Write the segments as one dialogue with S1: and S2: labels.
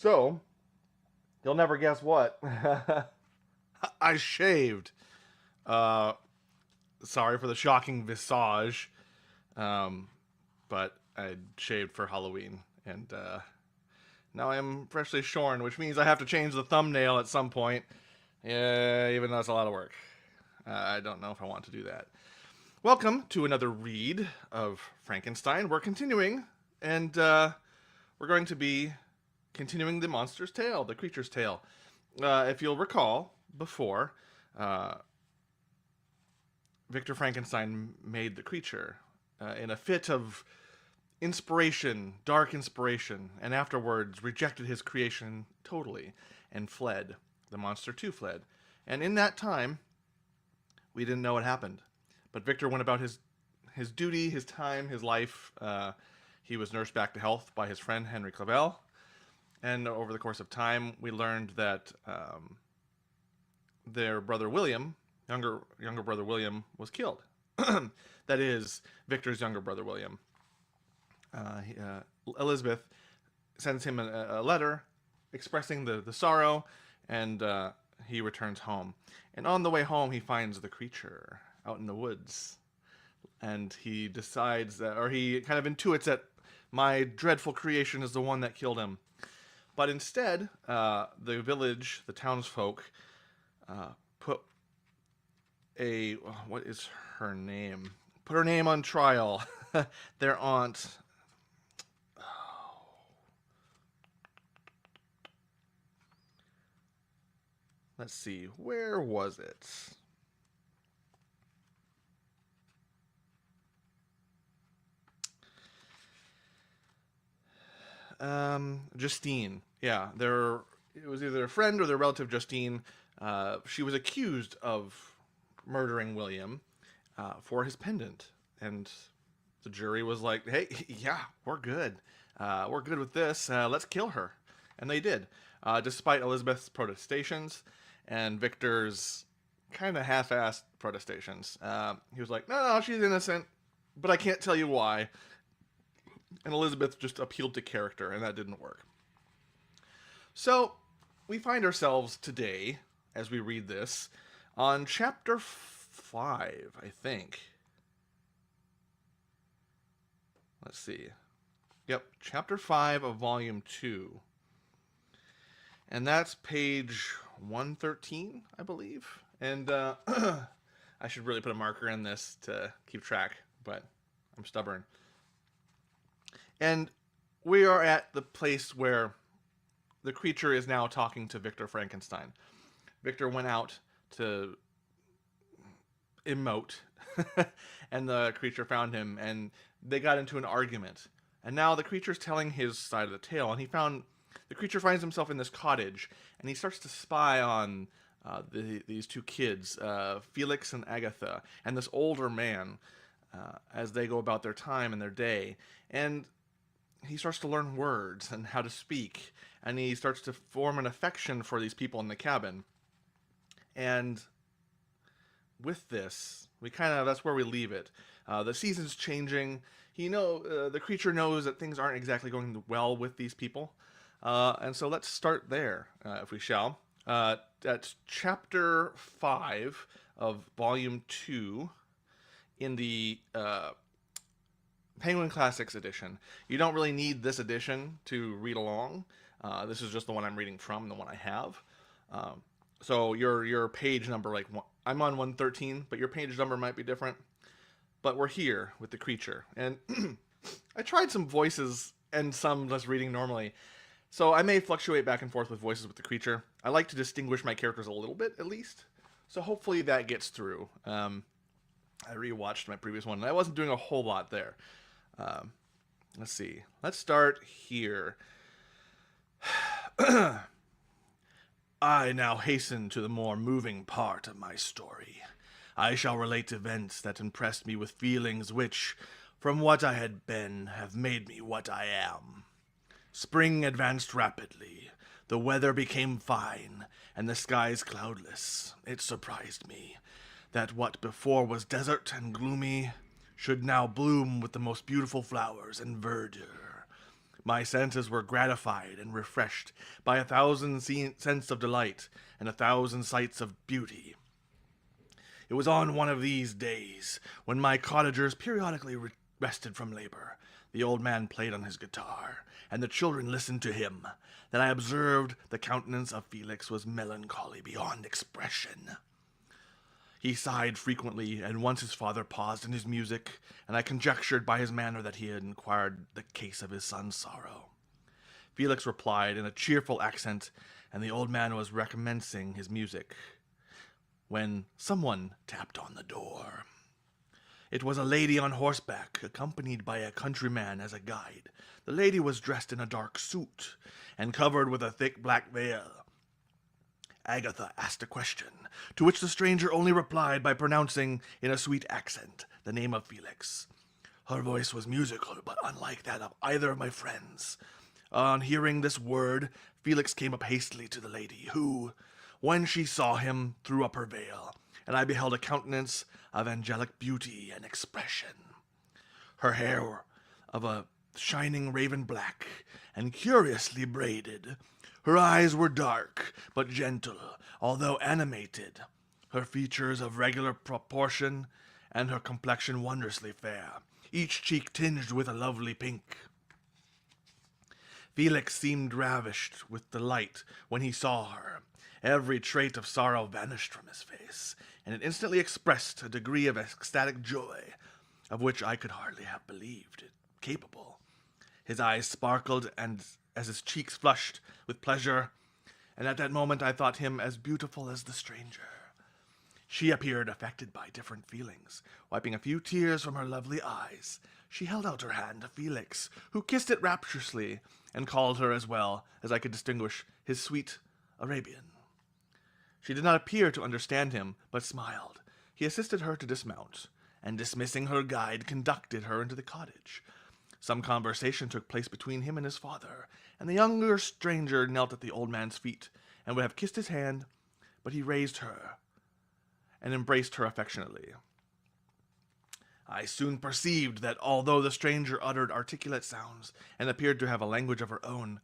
S1: So, you'll never guess what.
S2: I shaved. Uh, Sorry for the shocking visage, um, but I shaved for Halloween, and now I'm freshly shorn, which means I have to change the thumbnail at some point. Yeah, even though it's a lot of work. I don't know if I want to do that. Welcome to another read of Frankenstein. We're continuing, and we're going to be continuing the monster's tale, the creature's tale. If you'll recall, before, uh, Victor Frankenstein made the creature in a fit of inspiration, dark inspiration, and afterwards rejected his creation totally and fled. The monster too fled. And in that time, we didn't know what happened. But Victor went about his duty, his time, his life. He was nursed back to health by his friend Henry Clavell. And over the course of time, we learned that their brother William, younger brother William, was killed. That is Victor's younger brother William. Elizabeth sends him a letter expressing the sorrow, and he returns home. And on the way home, he finds the creature out in the woods, and he decides that, or he kind of intuits that my dreadful creation is the one that killed him. But instead, the village, the townsfolk, put what is her name? Put her name on trial. Their aunt. Let's see, where was it? Justine. Yeah, it was either a friend or their relative Justine. She was accused of murdering William for his pendant, and the jury was like, "Hey, yeah, we're good. We're good with this. Let's kill her," and they did, despite Elizabeth's protestations and Victor's kind of half-assed protestations. He was like, "No, she's innocent, but I can't tell you why." And Elizabeth just appealed to character, and that didn't work. So we find ourselves today, as we read this, on chapter 5, I think. Let's see. Yep, chapter 5 of volume 2. And that's page 113, I believe. And I should really put a marker in this to keep track, but I'm stubborn. And we are at the place where the creature is now talking to Victor Frankenstein. Victor went out to emote, and the creature found him, and they got into an argument. And now the creature's telling his side of the tale, and the creature finds himself in this cottage, and he starts to spy on these two kids, Felix and Agatha, and this older man, as they go about their time and their day. And he starts to learn words and how to speak, and he starts to form an affection for these people in the cabin. And with this, that's where we leave it. The season's changing. The creature knows that things aren't exactly going well with these people. And so let's start there, if we shall. That's chapter 5 of volume 2 in the Penguin Classics edition. You don't really need this edition to read along. This is just the one I'm reading from, the one I have. So your page number, I'm on 113, but your page number might be different. But we're here with the creature. And I tried some voices and some just reading normally. So I may fluctuate back and forth with voices with the creature. I like to distinguish my characters a little bit, at least. So hopefully that gets through. I rewatched my previous one, and I wasn't doing a whole lot there. Let's see. Let's start here. I now hasten to the more moving part of my story. I shall relate events that impressed me with feelings which, from what I had been, have made me what I am. Spring advanced rapidly. The weather became fine, and the skies cloudless. It surprised me that what before was desert and gloomy should now bloom with the most beautiful flowers and verdure. My senses were gratified and refreshed by 1,000 scents of delight and 1,000 sights of beauty. It was on one of these days, when my cottagers periodically rested from labor, the old man played on his guitar, and the children listened to him, that I observed the countenance of Felix was melancholy beyond expression. He sighed frequently, and once his father paused in his music, and I conjectured by his manner that he had inquired the case of his son's sorrow. Felix replied in a cheerful accent, and the old man was recommencing his music, when someone tapped on the door. It was a lady on horseback, accompanied by a countryman as a guide. The lady was dressed in a dark suit, and covered with a thick black veil. Agatha asked a question, to which the stranger only replied by pronouncing, in a sweet accent, the name of Felix. Her voice was musical, but unlike that of either of my friends. On hearing this word, Felix came up hastily to the lady, who, when she saw him, threw up her veil, and I beheld a countenance of angelic beauty and expression. Her hair of a shining raven black, and curiously braided. Her eyes were dark, but gentle, although animated. Her features of regular proportion, and her complexion wondrously fair, each cheek tinged with a lovely pink. Felix seemed ravished with delight when he saw her. Every trait of sorrow vanished from his face, and it instantly expressed a degree of ecstatic joy, of which I could hardly have believed it capable. His eyes sparkled, and as his cheeks flushed with pleasure, and at that moment I thought him as beautiful as the stranger. She appeared affected by different feelings. Wiping a few tears from her lovely eyes, she held out her hand to Felix, who kissed it rapturously, and called her, as well as I could distinguish, his sweet Arabian. She did not appear to understand him, but smiled. He assisted her to dismount, and dismissing her guide, conducted her into the cottage. Some conversation took place between him and his father, and the younger stranger knelt at the old man's feet, and would have kissed his hand, but he raised her, and embraced her affectionately. I soon perceived that although the stranger uttered articulate sounds, and appeared to have a language of her own,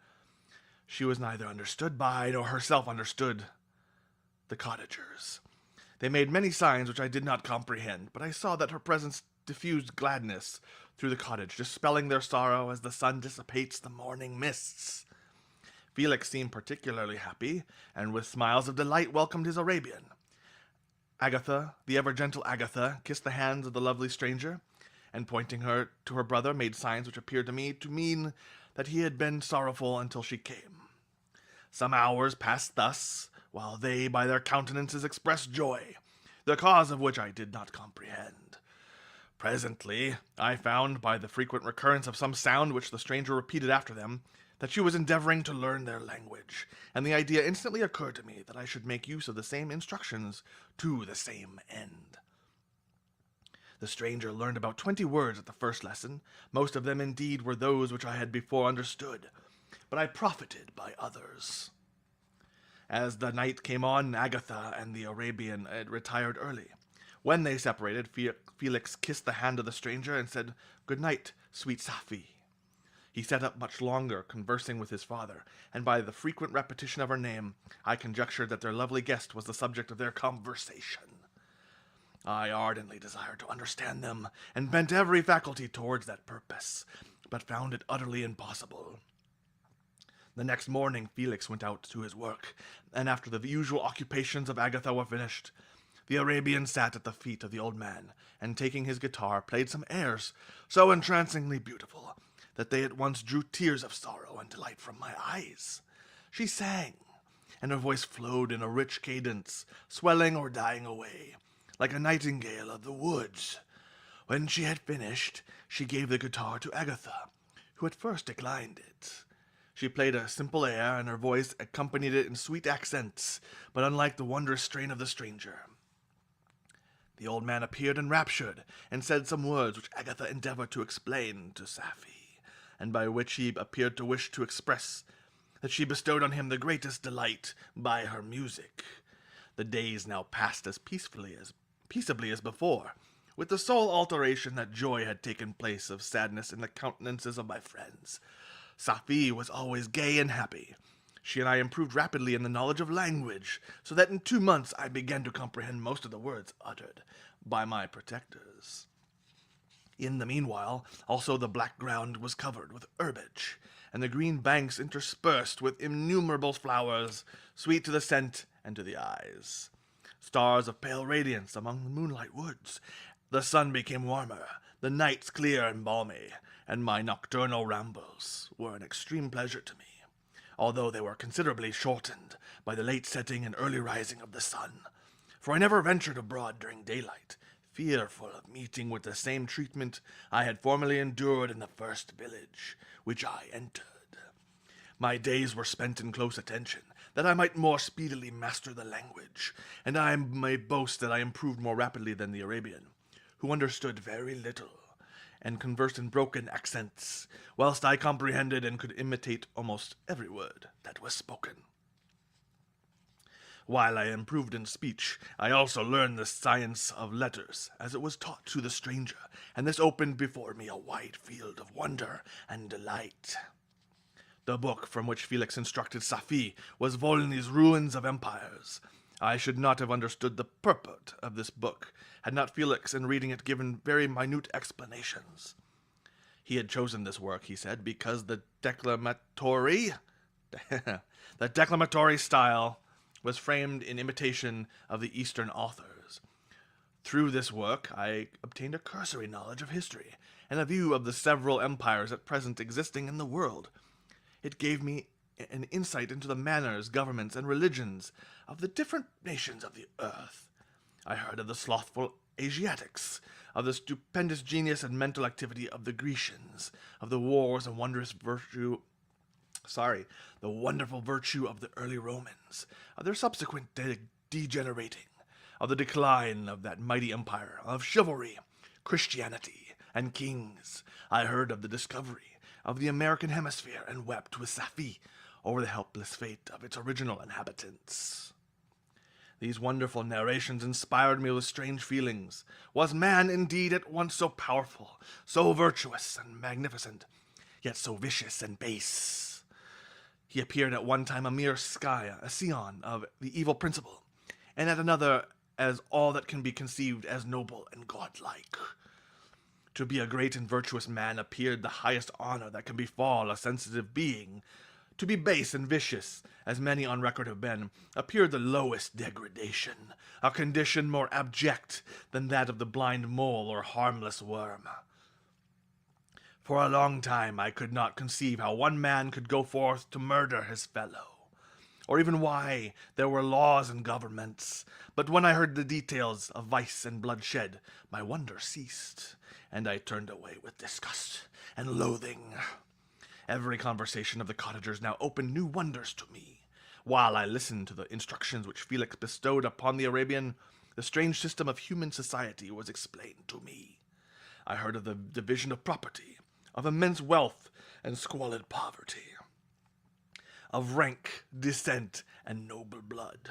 S2: she was neither understood by, nor herself understood, the cottagers. They made many signs which I did not comprehend, but I saw that her presence diffused gladness through the cottage, dispelling their sorrow as the sun dissipates the morning mists. Felix seemed particularly happy, and with smiles of delight welcomed his Arabian. Agatha, the ever-gentle Agatha, kissed the hands of the lovely stranger, and pointing her to her brother, made signs which appeared to me to mean that he had been sorrowful until she came. Some hours passed thus, while they by their countenances expressed joy, the cause of which I did not comprehend. Presently, I found, by the frequent recurrence of some sound which the stranger repeated after them, that she was endeavoring to learn their language, and the idea instantly occurred to me that I should make use of the same instructions to the same end. The stranger learned about 20 words at the first lesson. Most of them, indeed, were those which I had before understood, but I profited by others. As the night came on, Agatha and the Arabian had retired early. When they separated, Felix kissed the hand of the stranger and said, "Good night, sweet Safi." He sat up much longer, conversing with his father, and by the frequent repetition of her name, I conjectured that their lovely guest was the subject of their conversation. I ardently desired to understand them, and bent every faculty towards that purpose, but found it utterly impossible. The next morning Felix went out to his work, and after the usual occupations of Agatha were finished, the Arabian sat at the feet of the old man, and taking his guitar, played some airs so entrancingly beautiful that they at once drew tears of sorrow and delight from my eyes. She sang, and her voice flowed in a rich cadence, swelling or dying away, like a nightingale of the woods. When she had finished, she gave the guitar to Agatha, who at first declined it. She played a simple air, and her voice accompanied it in sweet accents, but unlike the wondrous strain of the stranger. The old man appeared enraptured, and said some words which Agatha endeavored to explain to Safi, and by which he appeared to wish to express that she bestowed on him the greatest delight by her music. The days now passed as peaceably as before, with the sole alteration that joy had taken place of sadness in the countenances of my friends. Safi was always gay and happy. She and I improved rapidly in the knowledge of language, so that in 2 months I began to comprehend most of the words uttered by my protectors. In the meanwhile, also the black ground was covered with herbage, and the green banks interspersed with innumerable flowers, sweet to the scent and to the eyes. Stars of pale radiance among the moonlight woods. The sun became warmer, the nights clear and balmy, and my nocturnal rambles were an extreme pleasure to me, although they were considerably shortened by the late setting and early rising of the sun, for I never ventured abroad during daylight, fearful of meeting with the same treatment I had formerly endured in the first village which I entered. My days were spent in close attention, that I might more speedily master the language, and I may boast that I improved more rapidly than the Arabian, who understood very little, and conversed in broken accents, whilst I comprehended and could imitate almost every word that was spoken. While I improved in speech, I also learned the science of letters, as it was taught to the stranger, and this opened before me a wide field of wonder and delight. The book from which Felix instructed Safi was Volney's Ruins of Empires. I should not have understood the purport of this book, had not Felix in reading it given very minute explanations. He had chosen this work, he said, because the declamatory style was framed in imitation of the Eastern authors. Through this work, I obtained a cursory knowledge of history, and a view of the several empires at present existing in the world. It gave me an insight into the manners, governments, and religions of the different nations of the earth. I heard of the slothful Asiatics, of the stupendous genius and mental activity of the Grecians, of the wars and the wonderful virtue of the early Romans, of their subsequent degenerating, of the decline of that mighty empire, of chivalry, Christianity, and kings. I heard of the discovery of the American hemisphere, and wept with Safi over the helpless fate of its original inhabitants. These wonderful narrations inspired me with strange feelings. Was man indeed at once so powerful, so virtuous and magnificent, yet so vicious and base? He appeared at one time a mere scion of the evil principle, and at another as all that can be conceived as noble and godlike. To be a great and virtuous man appeared the highest honor that can befall a sensitive being. To be base and vicious, as many on record have been, appeared the lowest degradation, a condition more abject than that of the blind mole or harmless worm. For a long time I could not conceive how one man could go forth to murder his fellow, or even why there were laws and governments. But when I heard the details of vice and bloodshed, my wonder ceased, and I turned away with disgust and loathing. Every conversation of the cottagers now opened new wonders to me. While I listened to the instructions which Felix bestowed upon the Arabian, the strange system of human society was explained to me. I heard of the division of property, of immense wealth and squalid poverty, of rank, descent, and noble blood.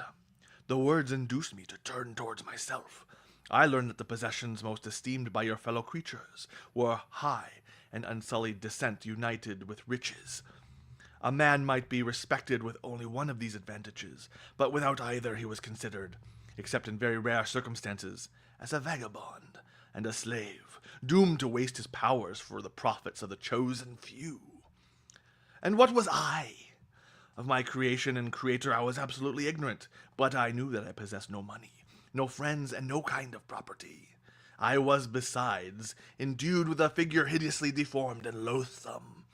S2: The words induced me to turn towards myself. I learned that the possessions most esteemed by your fellow creatures were high and unsullied descent united with riches. A man might be respected with only one of these advantages, but without either he was considered, except in very rare circumstances, as a vagabond and a slave, doomed to waste his powers for the profits of the chosen few. And what was I? Of my creation and creator I was absolutely ignorant, but I knew that I possessed no money, no friends, and no kind of property. I was, besides, endued with a figure hideously deformed and loathsome.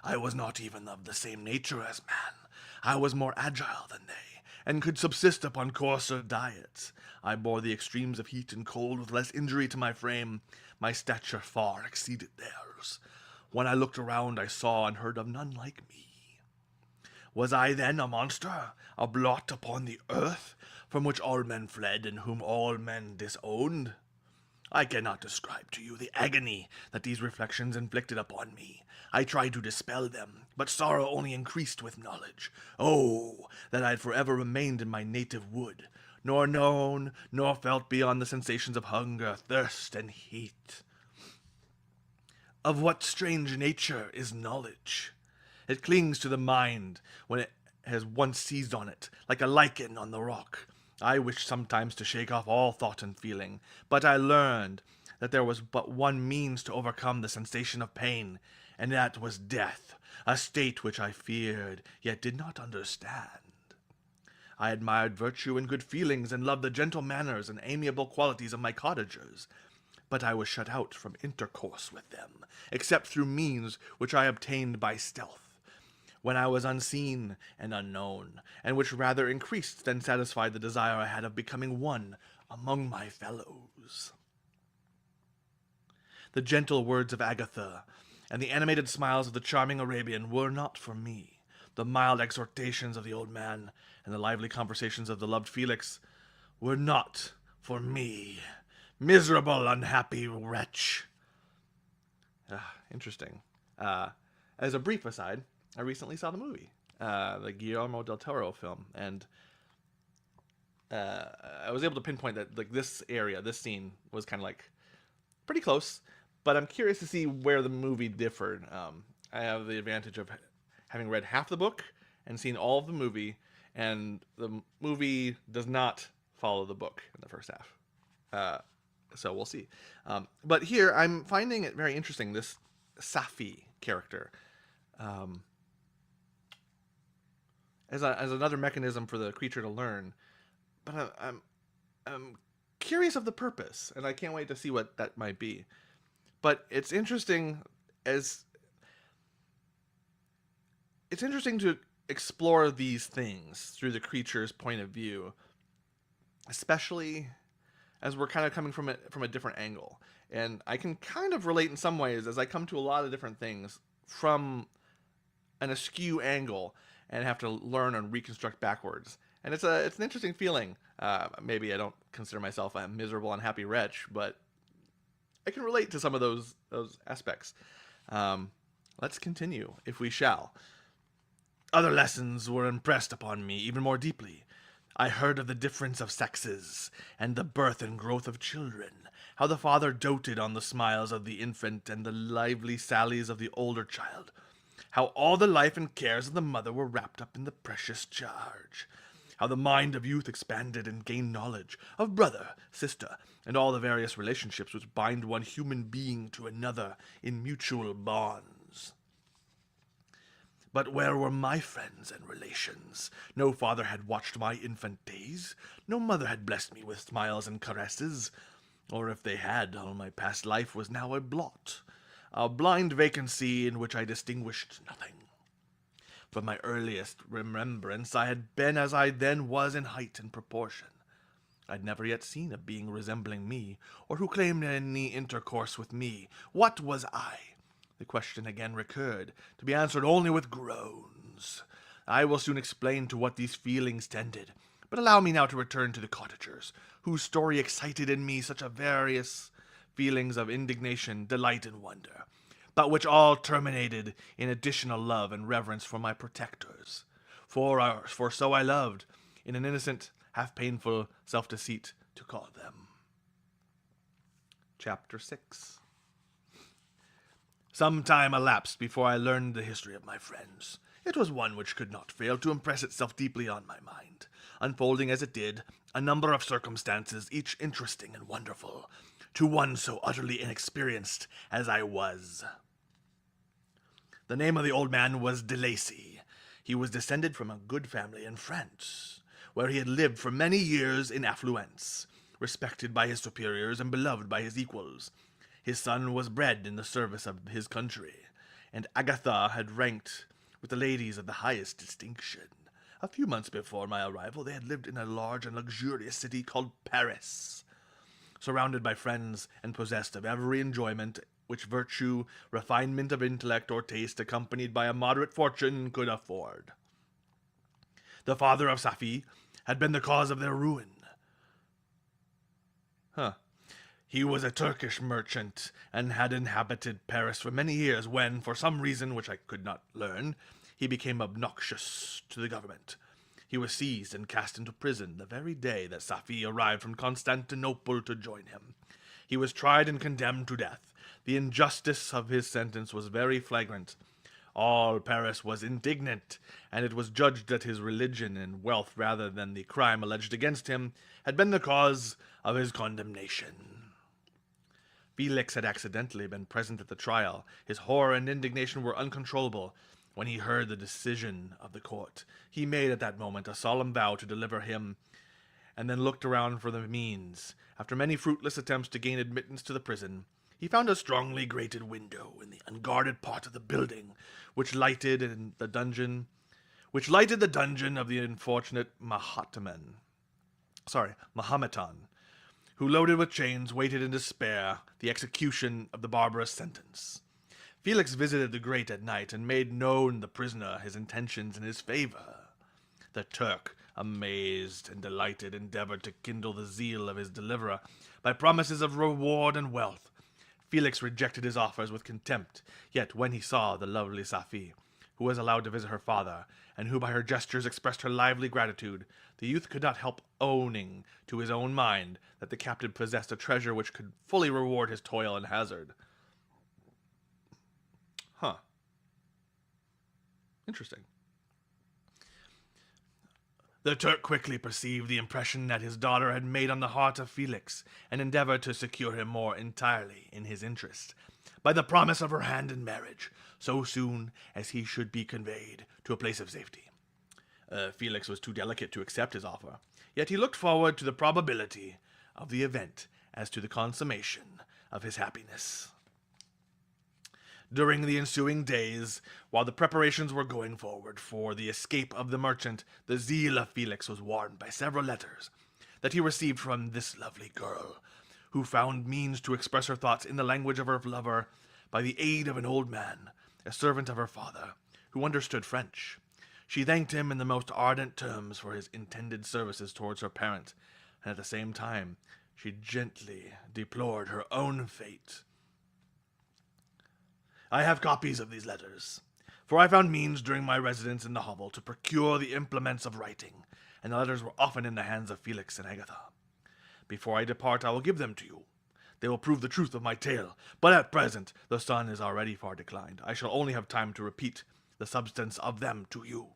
S2: I was not even of the same nature as man. I was more agile than they, and could subsist upon coarser diets. I bore the extremes of heat and cold with less injury to my frame. My stature far exceeded theirs. When I looked around, I saw and heard of none like me. Was I then a monster, a blot upon the earth, from which all men fled and whom all men disowned? I cannot describe to you the agony that these reflections inflicted upon me. I tried to dispel them, but sorrow only increased with knowledge. Oh, that I had forever remained in my native wood, nor known, nor felt beyond the sensations of hunger, thirst, and heat. Of what strange nature is knowledge? It clings to the mind when it has once seized on it, like a lichen on the rock. I wish sometimes to shake off all thought and feeling, but I learned that there was but one means to overcome the sensation of pain, and that was death, a state which I feared, yet did not understand. I admired virtue and good feelings, and loved the gentle manners and amiable qualities of my cottagers, but I was shut out from intercourse with them, except through means which I obtained by stealth, when I was unseen and unknown, and which rather increased than satisfied the desire I had of becoming one among my fellows. The gentle words of Agatha and the animated smiles of the charming Arabian were not for me. The mild exhortations of the old man and the lively conversations of the loved Felix were not for me. Miserable, unhappy wretch. Interesting. As a brief aside, I recently saw the movie, the Guillermo del Toro film, and I was able to pinpoint that like this scene was kind of like pretty close, but I'm curious to see where the movie differed. I have the advantage of having read half the book and seen all of the movie, and the movie does not follow the book in the first half. So we'll see. But here, I'm finding it very interesting, this Safi character. As another mechanism for the creature to learn. But I'm curious of the purpose, and I can't wait to see what that might be. But it's interesting to explore these things through the creature's point of view, especially as we're kind of coming from it from a different angle. And I can kind of relate in some ways as I come to a lot of different things from an askew angle and have to learn and reconstruct backwards. And it's an interesting feeling. Maybe I don't consider myself a miserable, unhappy wretch, but I can relate to some of those aspects. Let's continue, if we shall. Other lessons were impressed upon me even more deeply. I heard of the difference of sexes, and the birth and growth of children, how the father doted on the smiles of the infant and the lively sallies of the older child, how all the life and cares of the mother were wrapped up in the precious charge, how the mind of youth expanded and gained knowledge of brother, sister, and all the various relationships which bind one human being to another in mutual bonds. But where were my friends and relations? No father had watched my infant days. No mother had blessed me with smiles and caresses. Or if they had, all my past life was now a blot, a blind vacancy in which I distinguished nothing. From my earliest remembrance I had been as I then was in height and proportion. I'd never yet seen a being resembling me, or who claimed any intercourse with me. What was I? The question again recurred, to be answered only with groans. I will soon explain to what these feelings tended, but allow me now to return to the cottagers, whose story excited in me such a various feelings of indignation, delight, and wonder, but which all terminated in additional love and reverence for my protectors. For so I loved, in an innocent, half-painful self-deceit, to call them. Chapter 6. Some time elapsed before I learned the history of my friends. It was one which could not fail to impress itself deeply on my mind, unfolding as it did a number of circumstances, each interesting and wonderful, to one so utterly inexperienced as I was. The name of the old man was de Lacy. He was descended from a good family in France, where he had lived for many years in affluence, respected by his superiors and beloved by his equals. His son was bred in the service of his country, and Agatha had ranked with the ladies of the highest distinction. A few months before my arrival, they had lived in a large and luxurious city called Paris, surrounded by friends and possessed of every enjoyment which virtue, refinement of intellect, or taste, accompanied by a moderate fortune, could afford. The father of Safi had been the cause of their ruin. He was a Turkish merchant, and had inhabited Paris for many years when, for some reason which I could not learn, he became obnoxious to the government. He was seized and cast into prison the very day that Safi arrived from Constantinople to join him. He was tried and condemned to death. The injustice of his sentence was very flagrant. All Paris was indignant, and it was judged that his religion and wealth, rather than the crime alleged against him, had been the cause of his condemnation. Felix had accidentally been present at the trial. His horror and indignation were uncontrollable. When he heard the decision of the court, he made at that moment a solemn vow to deliver him, and then looked around for the means. After many fruitless attempts to gain admittance to the prison, he found a strongly grated window in the unguarded part of the building, which lighted the dungeon of the unfortunate Mahometan, who, loaded with chains, waited in despair the execution of the barbarous sentence. Felix visited the grate at night and made known the prisoner his intentions in his favor. The Turk, amazed and delighted, endeavored to kindle the zeal of his deliverer by promises of reward and wealth. Felix rejected his offers with contempt, yet when he saw the lovely Safie, who was allowed to visit her father, and who by her gestures expressed her lively gratitude, the youth could not help owning to his own mind that the captive possessed a treasure which could fully reward his toil and hazard. Huh. Interesting. The Turk quickly perceived the impression that his daughter had made on the heart of Felix, and endeavored to secure him more entirely in his interest, by the promise of her hand in marriage, so soon as he should be conveyed to a place of safety. Felix was too delicate to accept his offer, yet he looked forward to the probability of the event as to the consummation of his happiness. During the ensuing days, while the preparations were going forward for the escape of the merchant, the zeal of Felix was warmed by several letters that he received from this lovely girl, who found means to express her thoughts in the language of her lover by the aid of an old man, a servant of her father, who understood French. She thanked him in the most ardent terms for his intended services towards her parent, and at the same time she gently deplored her own fate. I have copies of these letters, for I found means during my residence in the hovel to procure the implements of writing, and the letters were often in the hands of Felix and Agatha. Before I depart, I will give them to you. They will prove the truth of my tale, but at present the sun is already far declined. I shall only have time to repeat the substance of them to you.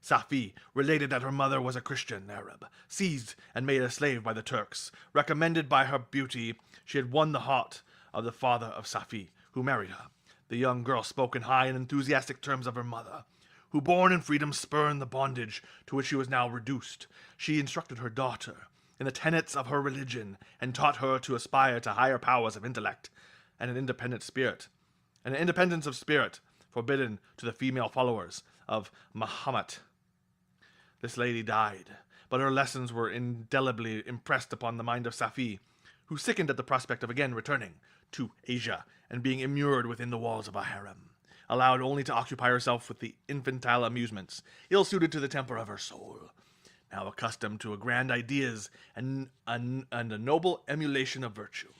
S2: Safie related that her mother was a Christian Arab, seized and made a slave by the Turks. Recommended by her beauty, she had won the heart of the father of Safie, who married her. The young girl spoke in high and enthusiastic terms of her mother, who born in freedom spurned the bondage to which she was now reduced. She instructed her daughter in the tenets of her religion, and taught her to aspire to higher powers of intellect and an independence of spirit forbidden to the female followers of Mahomet. This lady died, but her lessons were indelibly impressed upon the mind of Safie, who sickened at the prospect of again returning to Asia and being immured within the walls of a harem, allowed only to occupy herself with the infantile amusements, ill-suited to the temper of her soul, now accustomed to grand ideas and a noble emulation of virtue.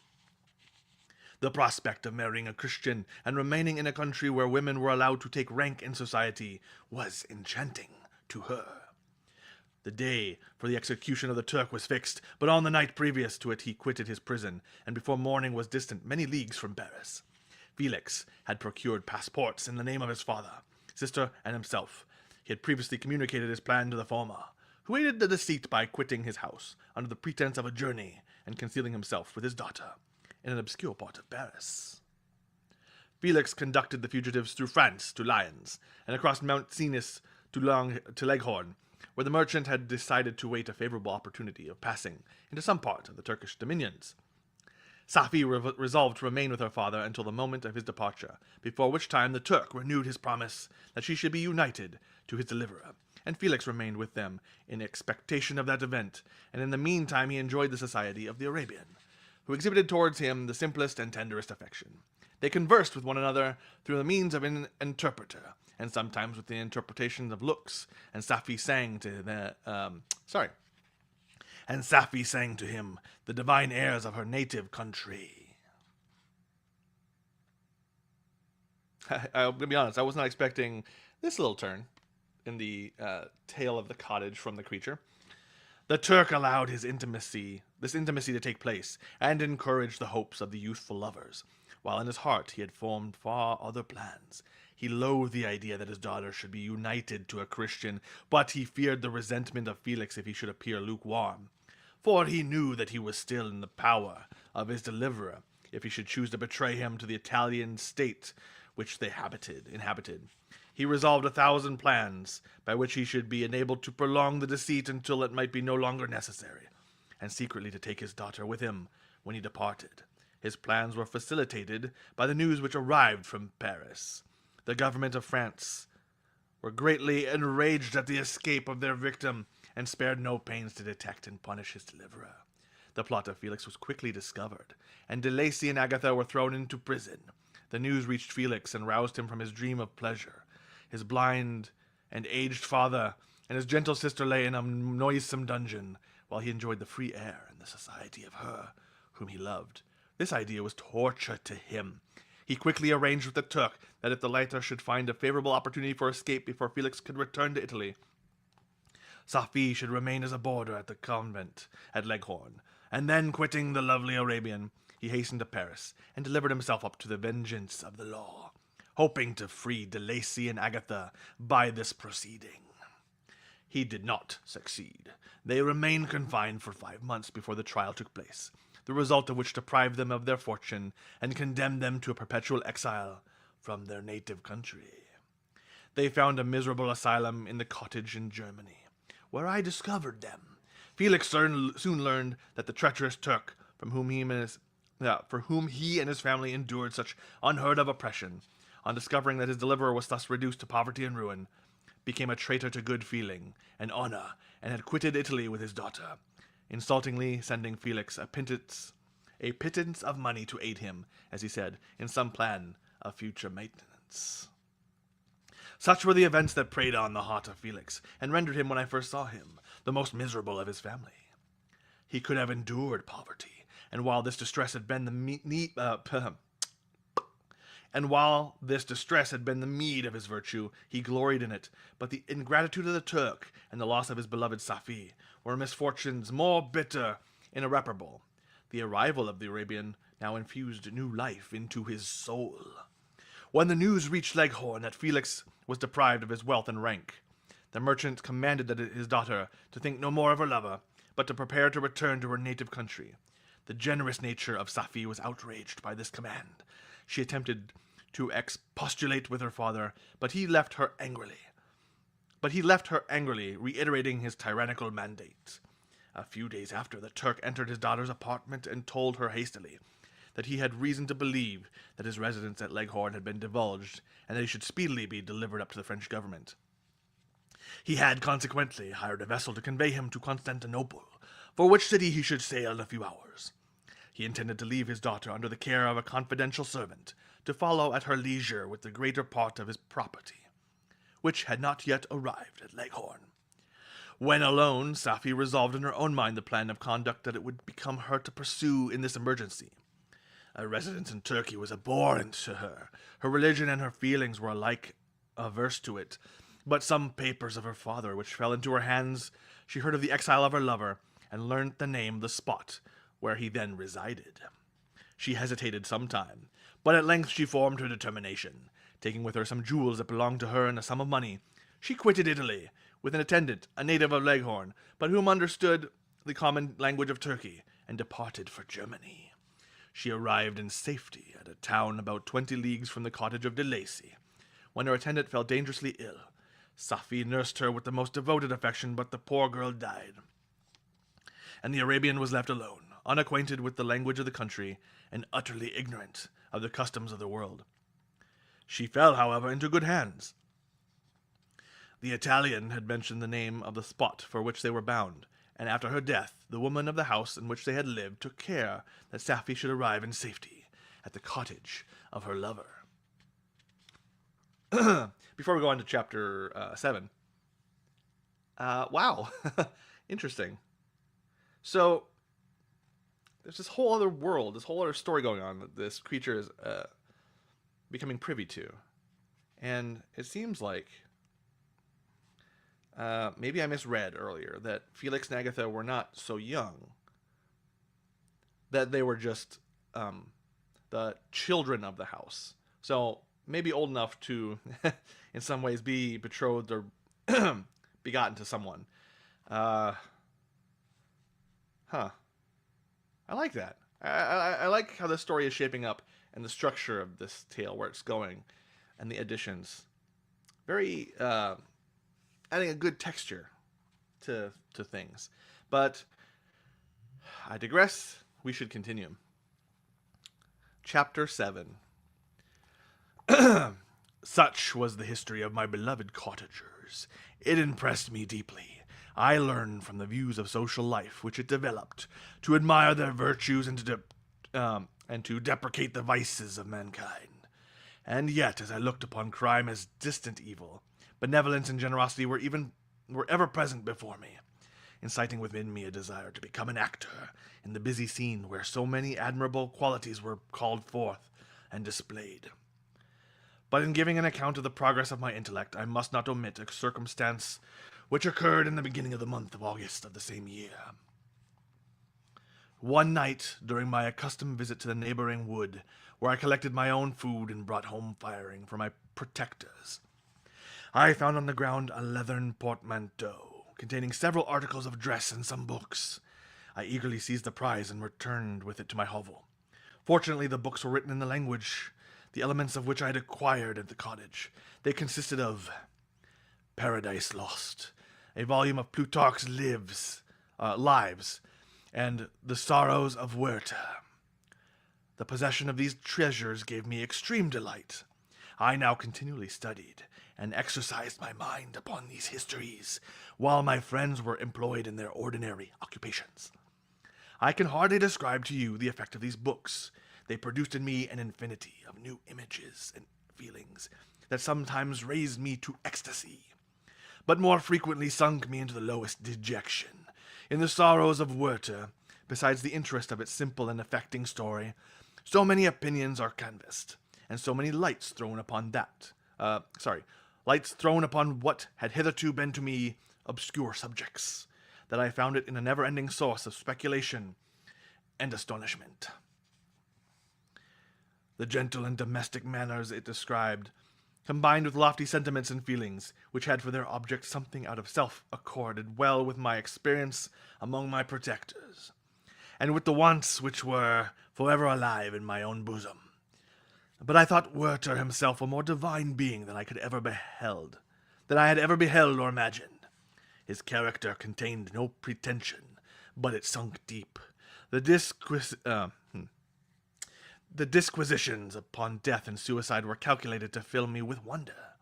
S2: The prospect of marrying a Christian and remaining in a country where women were allowed to take rank in society was enchanting to her. The day for the execution of the Turk was fixed, but on the night previous to it he quitted his prison, and before morning was distant many leagues from Paris. Felix had procured passports in the name of his father, sister, and himself. He had previously communicated his plan to the former, who aided the deceit by quitting his house under the pretense of a journey and concealing himself with his daughter in an obscure part of Paris. Felix conducted the fugitives through France to Lyons, and across Mount Cenis to Leghorn, where the merchant had decided to wait a favorable opportunity of passing into some part of the Turkish dominions. Safie resolved to remain with her father until the moment of his departure, before which time the Turk renewed his promise that she should be united to his deliverer, and Felix remained with them in expectation of that event, and in the meantime he enjoyed the society of the Arabian, who exhibited towards him the simplest and tenderest affection. They conversed with one another through the means of an interpreter, and sometimes with the interpretation of looks, and Safie sang to him the divine airs of her native country. I'll be honest, I was not expecting this little turn in the tale of the cottage from the creature. The Turk allowed this intimacy to take place, and encouraged the hopes of the youthful lovers. while in his heart he had formed far other plans. He loathed the idea that his daughter should be united to a Christian, but he feared the resentment of Felix if he should appear lukewarm. For he knew that he was still in the power of his deliverer, if he should choose to betray him to the Italian state which they inhabited. He resolved 1,000 plans by which he should be enabled to prolong the deceit until it might be no longer necessary, and secretly to take his daughter with him when he departed. His plans were facilitated by the news which arrived from Paris. The government of France were greatly enraged at the escape of their victim, and spared no pains to detect and punish his deliverer. The plot of Felix was quickly discovered, and De Lacy and Agatha were thrown into prison. The news reached Felix and roused him from his dream of pleasure. His blind and aged father and his gentle sister lay in a noisome dungeon, while he enjoyed the free air and the society of her whom he loved. This idea was torture to him. He quickly arranged with the Turk that if the latter should find a favorable opportunity for escape before Felix could return to Italy, Safie should remain as a boarder at the convent at Leghorn, and then, quitting the lovely Arabian, he hastened to Paris and delivered himself up to the vengeance of the law, hoping to free De Lacy and Agatha by this proceeding. He did not succeed. They remained confined for 5 months before the trial took place, the result of which deprived them of their fortune and condemned them to a perpetual exile from their native country. They found a miserable asylum in the cottage in Germany, where I discovered them. Felix soon learned that the treacherous Turk, for whom he and his family endured such unheard-of oppression, on discovering that his deliverer was thus reduced to poverty and ruin, became a traitor to good feeling and honor, and had quitted Italy with his daughter, insultingly sending Felix a pittance of money to aid him, as he said, in some plan of future maintenance. Such were the events that preyed on the heart of Felix, and rendered him, when I first saw him, the most miserable of his family. He could have endured poverty, and while this distress had been the meed of his virtue, he gloried in it. But the ingratitude of the Turk and the loss of his beloved Safie were misfortunes more bitter and irreparable. The arrival of the Arabian now infused new life into his soul. When the news reached Leghorn that Felix was deprived of his wealth and rank, the merchant commanded his daughter to think no more of her lover, but to prepare to return to her native country. The generous nature of Safie was outraged by this command. She attempted to expostulate with her father, but he left her angrily, reiterating his tyrannical mandate. A few days after, the Turk entered his daughter's apartment and told her hastily that he had reason to believe that his residence at Leghorn had been divulged, and that he should speedily be delivered up to the French government. He had consequently hired a vessel to convey him to Constantinople, for which city he should sail in a few hours. He intended to leave his daughter under the care of a confidential servant, to follow at her leisure with the greater part of his property, which had not yet arrived at Leghorn. When alone, Safie resolved in her own mind the plan of conduct that it would become her to pursue in this emergency. A residence in Turkey was abhorrent to her. Her religion and her feelings were alike averse to it. But some papers of her father which fell into her hands, she heard of the exile of her lover, and learnt the name of the spot where he then resided. She hesitated some time, but at length she formed her determination. Taking with her some jewels that belonged to her and a sum of money, she quitted Italy, with an attendant, a native of Leghorn, but whom understood the common language of Turkey, and departed for Germany. She arrived in safety at a town about 20 leagues from the cottage of De Lacy, when her attendant fell dangerously ill. Safie nursed her with the most devoted affection, but the poor girl died, and the Arabian was left alone, unacquainted with the language of the country, and utterly ignorant of the customs of the world. She fell, however, into good hands. The Italian had mentioned the name of the spot for which they were bound, and after her death, the woman of the house in which they had lived took care that Safie should arrive in safety at the cottage of her lover. Before we go on to chapter 7. Wow. Interesting. So, there's this whole other world, this whole other story going on that this creature is becoming privy to. And it seems like, maybe I misread earlier, that Felix and Agatha were not so young. That they were just the children of the house. So maybe old enough to, in some ways, be betrothed or begotten to someone. Uh, huh. I like that. I like how the story is shaping up and the structure of this tale, where it's going, and the additions. Very adding a good texture to things. But I digress. We should continue. Chapter 7. Such was the history of my beloved cottagers. It impressed me deeply. I learned from the views of social life which it developed to admire their virtues and to deprecate the vices of mankind. And yet, as I looked upon crime as distant evil, benevolence and generosity were ever present before me, inciting within me a desire to become an actor in the busy scene where so many admirable qualities were called forth and displayed. But in giving an account of the progress of my intellect, I must not omit a circumstance which occurred in the beginning of the month of August of the same year. One night, during my accustomed visit to the neighboring wood, where I collected my own food and brought home firing for my protectors, I found on the ground a leathern portmanteau, containing several articles of dress and some books. I eagerly seized the prize and returned with it to my hovel. Fortunately, the books were written in the language, the elements of which I had acquired at the cottage. They consisted of Paradise Lost, a volume of Plutarch's Lives, and The Sorrows of Werther. The possession of these treasures gave me extreme delight. I now continually studied and exercised my mind upon these histories, while my friends were employed in their ordinary occupations. I can hardly describe to you the effect of these books. They produced in me an infinity of new images and feelings that sometimes raised me to ecstasy, but more frequently sunk me into the lowest dejection. In the Sorrows of Werther, besides the interest of its simple and affecting story, so many opinions are canvassed, and so many lights thrown upon what had hitherto been to me obscure subjects, that I found it in a never-ending source of speculation and astonishment. The gentle and domestic manners it described, combined with lofty sentiments and feelings, which had for their object something out of self, accorded well with my experience among my protectors, and with the wants which were forever alive in my own bosom. But I thought Werther himself a more divine being than I had ever beheld or imagined. His character contained no pretension, but it sunk deep. The disquisitions upon death and suicide were calculated to fill me with wonder.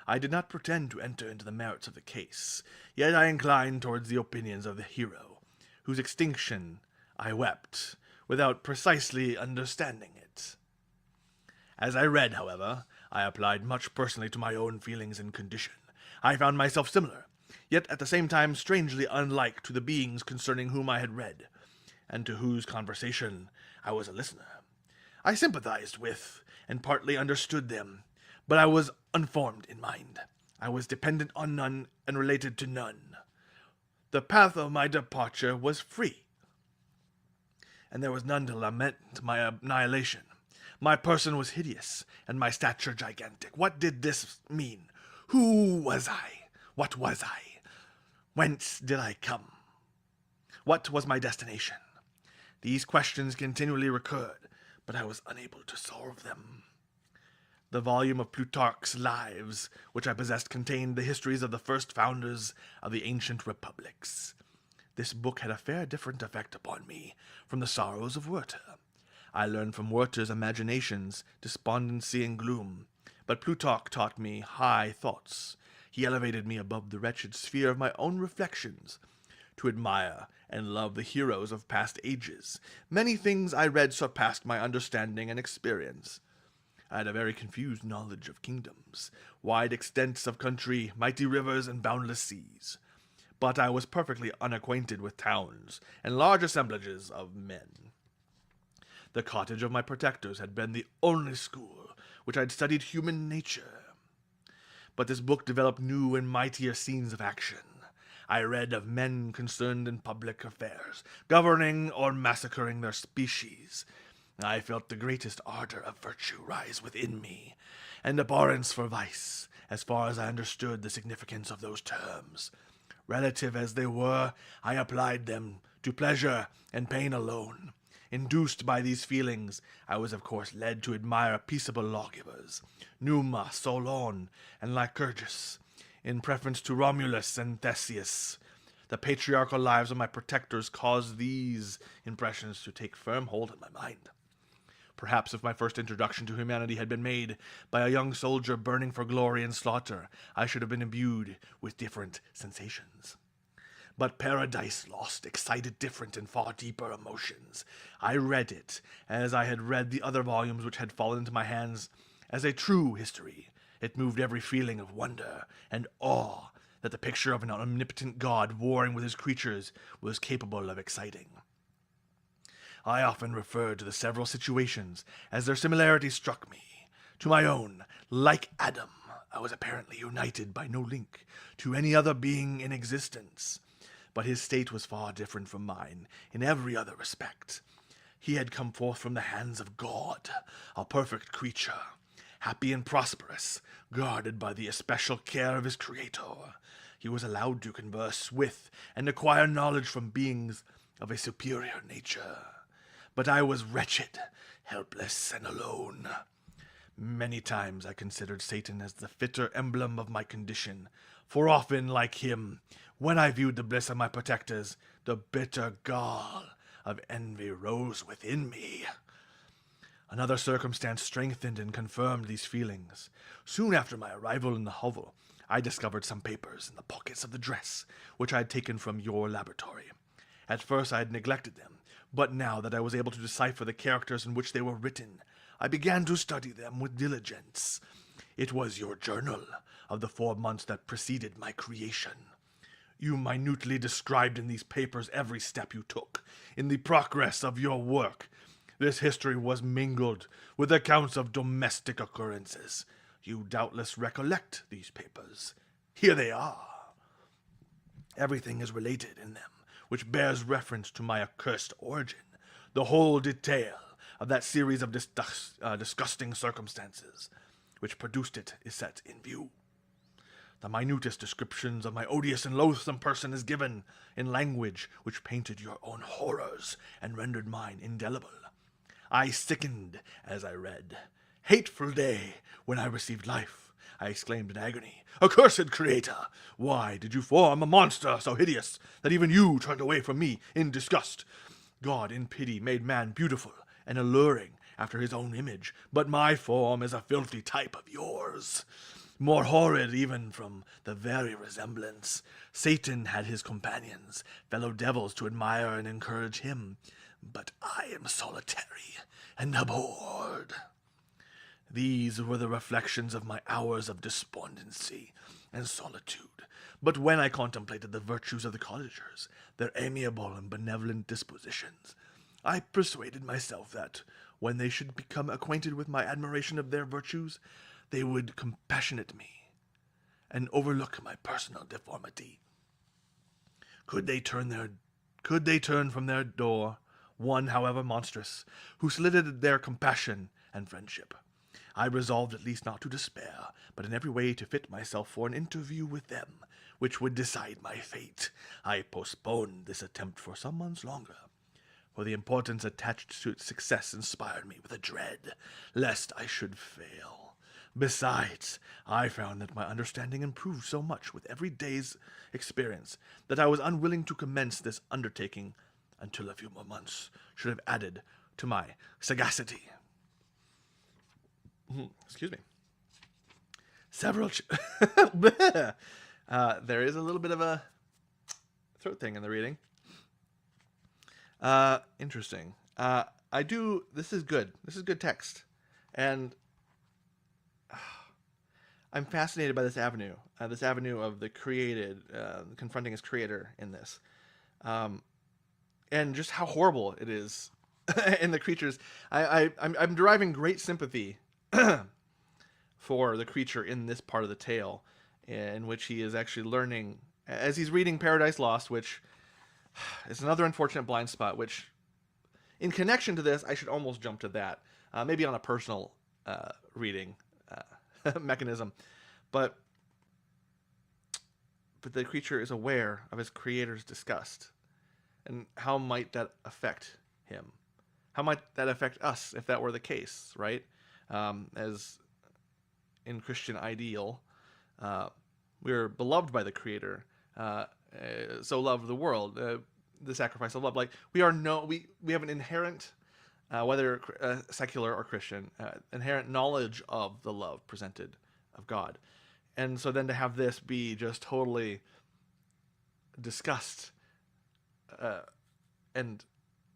S2: I did not pretend to enter into the merits of the case, yet I inclined towards the opinions of the hero, whose extinction I wept, without precisely understanding it. As I read, however, I applied much personally to my own feelings and condition. I found myself similar, yet at the same time strangely unlike to the beings concerning whom I had read, and to whose conversation I was a listener. I sympathized with, and partly understood them, but I was unformed in mind. I was dependent on none, and related to none. The path of my departure was free, and there was none to lament my annihilation. My person was hideous, and my stature gigantic. What did this mean? Who was I? What was I? Whence did I come? What was my destination? These questions continually recurred, but I was unable to solve them. The volume of Plutarch's Lives, which I possessed, contained the histories of the first founders of the ancient republics. This book had a fair different effect upon me from the Sorrows of Werther. I learned from Werther's imaginations, despondency, and gloom, but Plutarch taught me high thoughts. He elevated me above the wretched sphere of my own reflections, to admire and love the heroes of past ages. Many things I read surpassed my understanding and experience. I had a very confused knowledge of kingdoms, wide extents of country, mighty rivers, and boundless seas. But I was perfectly unacquainted with towns and large assemblages of men. The cottage of my protectors had been the only school which I had studied human nature. But this book developed new and mightier scenes of action. I read of men concerned in public affairs, governing or massacring their species. I felt the greatest ardor of virtue rise within me, and abhorrence for vice, as far as I understood the significance of those terms. Relative as they were, I applied them to pleasure and pain alone. Induced by these feelings, I was of course led to admire peaceable lawgivers, Numa, Solon, and Lycurgus, in preference to Romulus and Theseus. The patriarchal lives of my protectors caused these impressions to take firm hold in my mind. Perhaps if my first introduction to humanity had been made by a young soldier burning for glory and slaughter, I should have been imbued with different sensations. But Paradise Lost excited different and far deeper emotions. I read it, as I had read the other volumes which had fallen into my hands, as a true history. It moved every feeling of wonder and awe that the picture of an omnipotent God warring with his creatures was capable of exciting. I often referred to the several situations as their similarity struck me. To my own, like Adam, I was apparently united by no link to any other being in existence. But his state was far different from mine in every other respect. He had come forth from the hands of God, a perfect creature, happy and prosperous, guarded by the especial care of his Creator. He was allowed to converse with and acquire knowledge from beings of a superior nature. But I was wretched, helpless, and alone. Many times I considered Satan as the fitter emblem of my condition, for often, like him, when I viewed the bliss of my protectors, the bitter gall of envy rose within me. Another circumstance strengthened and confirmed these feelings. Soon after my arrival in the hovel, I discovered some papers in the pockets of the dress, which I had taken from your laboratory. At first I had neglected them, but now that I was able to decipher the characters in which they were written, I began to study them with diligence. It was your journal of the 4 months that preceded my creation. You minutely described in these papers every step you took in the progress of your work. This history was mingled with accounts of domestic occurrences. You doubtless recollect these papers. Here they are. Everything is related in them which bears reference to my accursed origin. The whole detail of that series of disgusting circumstances which produced it is set in view. The minutest descriptions of my odious and loathsome person is given in language which painted your own horrors and rendered mine indelible. I sickened as I read. Hateful day when I received life, I exclaimed in agony. Accursed Creator, why did you form a monster so hideous that even you turned away from me in disgust? God in pity made man beautiful and alluring after his own image, but my form is a filthy type of yours, more horrid even from the very resemblance. Satan had his companions, fellow devils, to admire and encourage him, but I am solitary and abhorred. These were the reflections of my hours of despondency and solitude. But when I contemplated the virtues of the cottagers, their amiable and benevolent dispositions, I persuaded myself that, when they should become acquainted with my admiration of their virtues, they would compassionate me and overlook my personal deformity. Could they turn from their door one, however monstrous, who solicited their compassion and friendship? I resolved at least not to despair, but in every way to fit myself for an interview with them, which would decide my fate. I postponed this attempt for some months longer, for the importance attached to its success inspired me with a dread, lest I should fail. Besides, I found that my understanding improved so much with every day's experience that I was unwilling to commence this undertaking until a few more months should have added to my sagacity. Excuse me. There is a little bit of a throat thing in the reading. Interesting. This is good. This is good text. And I'm fascinated by this avenue of the created, confronting his creator in this. And just how horrible it is in the creatures. I'm deriving great sympathy for the creature in this part of the tale, in which he is actually learning, as he's reading Paradise Lost, which is another unfortunate blind spot, which in connection to this, I should almost jump to that, maybe on a personal reading mechanism, but the creature is aware of his creator's disgust, and how might that affect him? How might that affect us if that were the case, right? As in Christian ideal, we're beloved by the Creator, so loved the world, the sacrifice of love. Like we have an inherent, whether secular or Christian, inherent knowledge of the love presented of God, and so then to have this be just totally disgust and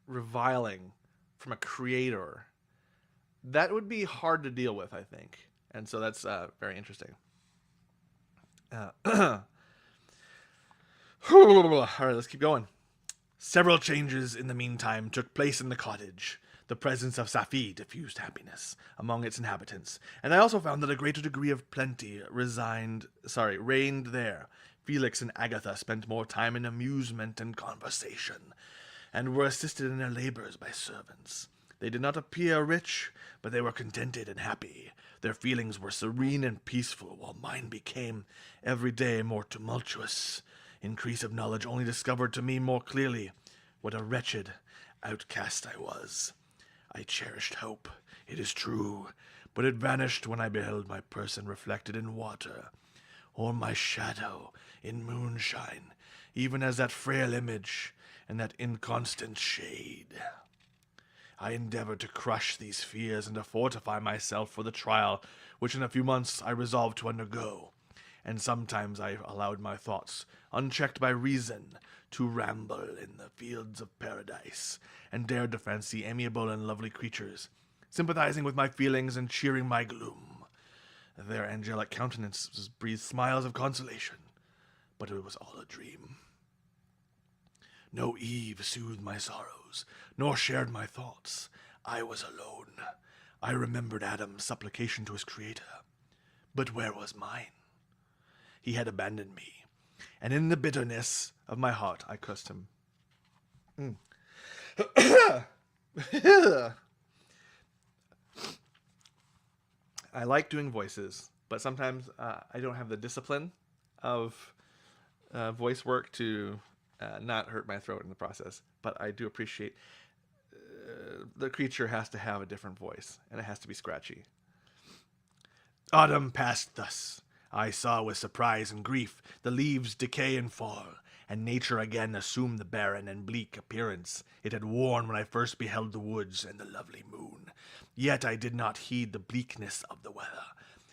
S2: reviling from a creator, that would be hard to deal with, I think. And so that's very interesting. All right, let's keep going. Several changes in the meantime took place in the cottage. The presence of Safi diffused happiness among its inhabitants, and I also found that a greater degree of plenty reigned there. Felix and Agatha spent more time in amusement and conversation, and were assisted in their labors by servants. They did not appear rich, but they were contented and happy. Their feelings were serene and peaceful, while mine became every day more tumultuous. Increase of knowledge only discovered to me more clearly what a wretched outcast I was. I cherished hope, it is true, but it vanished when I beheld my person reflected in water, or my shadow in moonshine, even as that frail image in that inconstant shade. I endeavored to crush these fears and to fortify myself for the trial which in a few months I resolved to undergo, and sometimes I allowed my thoughts, unchecked by reason, to ramble in the fields of paradise, and dared to fancy amiable and lovely creatures, sympathizing with my feelings and cheering my gloom. Their angelic countenances breathed smiles of consolation, but it was all a dream. No Eve soothed my sorrows, nor shared my thoughts. I was alone. I remembered Adam's supplication to his Creator. But where was mine? He had abandoned me, and in the bitterness of my heart I cursed him. I like doing voices, but sometimes I don't have the discipline of voice work to not hurt my throat in the process. But I do appreciate the creature has to have a different voice, and it has to be scratchy. Autumn passed thus. I saw with surprise and grief the leaves decay and fall, and nature again assumed the barren and bleak appearance it had worn when I first beheld the woods and the lovely moon. Yet I did not heed the bleakness of the weather.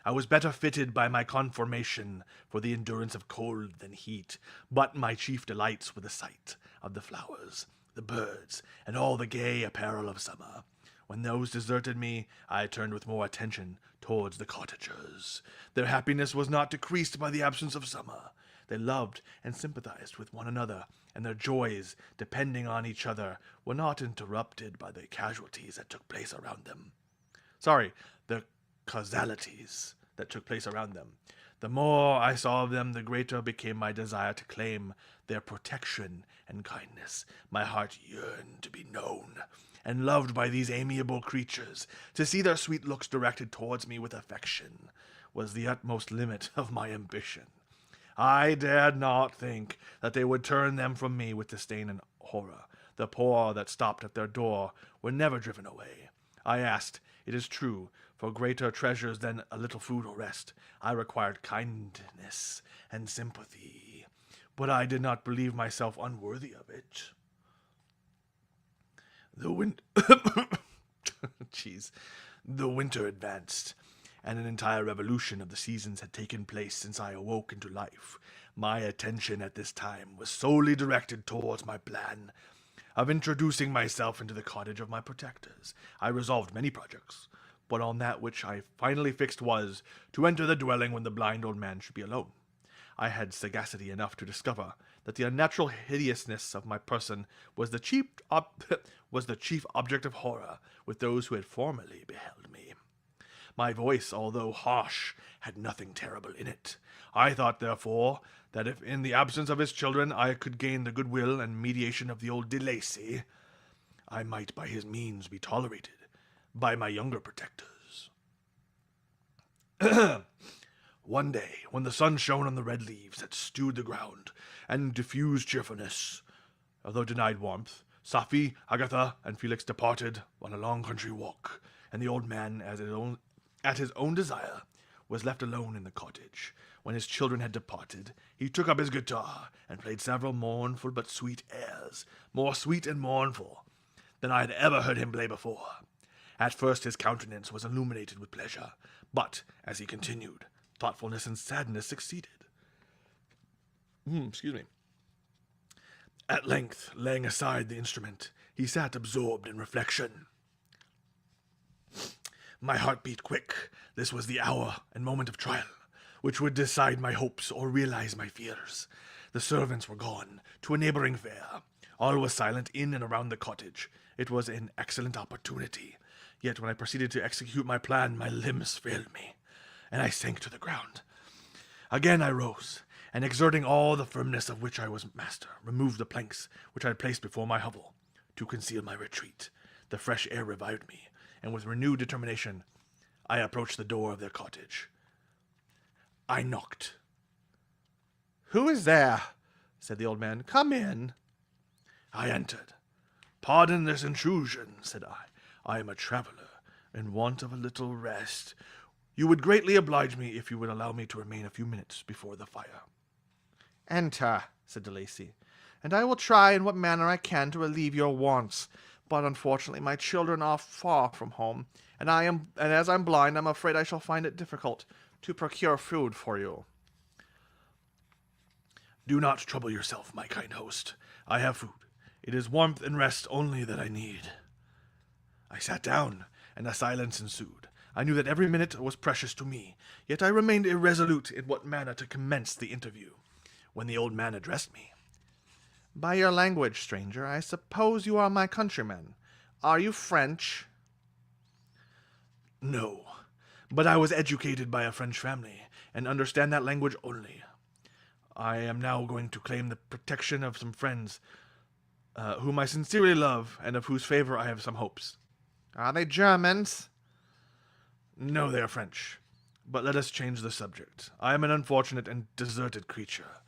S2: I was better fitted by my conformation for the endurance of cold than heat, but my chief delights were the sight of the flowers, the birds, and all the gay apparel of summer. When those deserted me, I turned with more attention towards the cottagers. Their happiness was not decreased by the absence of summer. They loved and sympathized with one another, and their joys, depending on each other, were not interrupted by the casualties that took place around them. The causalities that took place around them. The more I saw of them, the greater became my desire to claim their protection and kindness. My heart yearned to be known and loved by these amiable creatures. To see their sweet looks directed towards me with affection was the utmost limit of my ambition. I dared not think that they would turn them from me with disdain and horror. The poor that stopped at their door were never driven away. I asked, it is true, for greater treasures than a little food or rest. I required kindness and sympathy, but I did not believe myself unworthy of it. The winter advanced, and an entire revolution of the seasons had taken place since I awoke into life. My attention at this time was solely directed towards my plan of introducing myself into the cottage of my protectors. I resolved many projects, but on that which I finally fixed was to enter the dwelling when the blind old man should be alone. I had sagacity enough to discover that the unnatural hideousness of my person was the chief object of horror with those who had formerly beheld me. My voice, although harsh, had nothing terrible in it. I thought, therefore, that if in the absence of his children I could gain the goodwill and mediation of the old De Lacy, I might by his means be tolerated by my younger protectors. One day, when the sun shone on the red leaves that stewed the ground and diffused cheerfulness, although denied warmth, Safi, Agatha, and Felix departed on a long country walk, and the old man, at his own desire, was left alone in the cottage. When his children had departed, he took up his guitar and played several mournful but sweet airs, more sweet and mournful than I had ever heard him play before. At first his countenance was illuminated with pleasure, but, as he continued, thoughtfulness and sadness succeeded. Excuse me. At length, laying aside the instrument, he sat absorbed in reflection. My heart beat quick. This was the hour and moment of trial, which would decide my hopes or realize my fears. The servants were gone to a neighboring fair. All was silent in and around the cottage. It was an excellent opportunity. Yet when I proceeded to execute my plan, my limbs failed me, and I sank to the ground. Again I rose, and exerting all the firmness of which I was master, removed the planks which I had placed before my hovel to conceal my retreat. The fresh air revived me, and with renewed determination I approached the door of their cottage. I knocked.
S1: "Who is there?" said the old man. "Come in."
S2: I entered. "Pardon this intrusion," said I. "I am a traveler, in want of a little rest. You would greatly oblige me if you would allow me to remain a few minutes before the fire."
S1: "Enter," said De Lacy, "and I will try in what manner I can to relieve your wants. But unfortunately my children are far from home, and as I'm blind, I'm afraid I shall find it difficult to procure food for you."
S2: "Do not trouble yourself, my kind host. I have food. It is warmth and rest only that I need." I sat down, and a silence ensued. I knew that every minute was precious to me, yet I remained irresolute in what manner to commence the interview, when the old man addressed me.
S1: "By your language, stranger, I suppose you are my countrymen. Are you French?"
S2: "No, but I was educated by a French family, and understand that language only. I am now going to claim the protection of some friends, whom I sincerely love, and of whose favor I have some hopes."
S1: "Are they Germans?"
S2: "No, they are French. But let us change the subject. I am an unfortunate and deserted creature.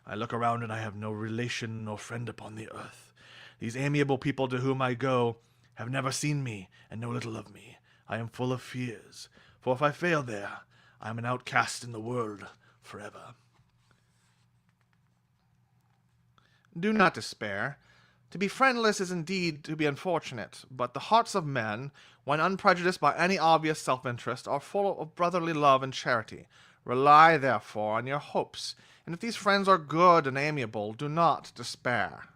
S2: I look around and I have no relation nor friend upon the earth. These amiable people to whom I go have never seen me and know little of me. I am full of fears, for if I fail there, I am an outcast in the world forever."
S1: "Do not despair. To be friendless is indeed to be unfortunate, but the hearts of men, when unprejudiced by any obvious self-interest, are full of brotherly love and charity. Rely, therefore, on your hopes, and if these friends are good and amiable, do not despair."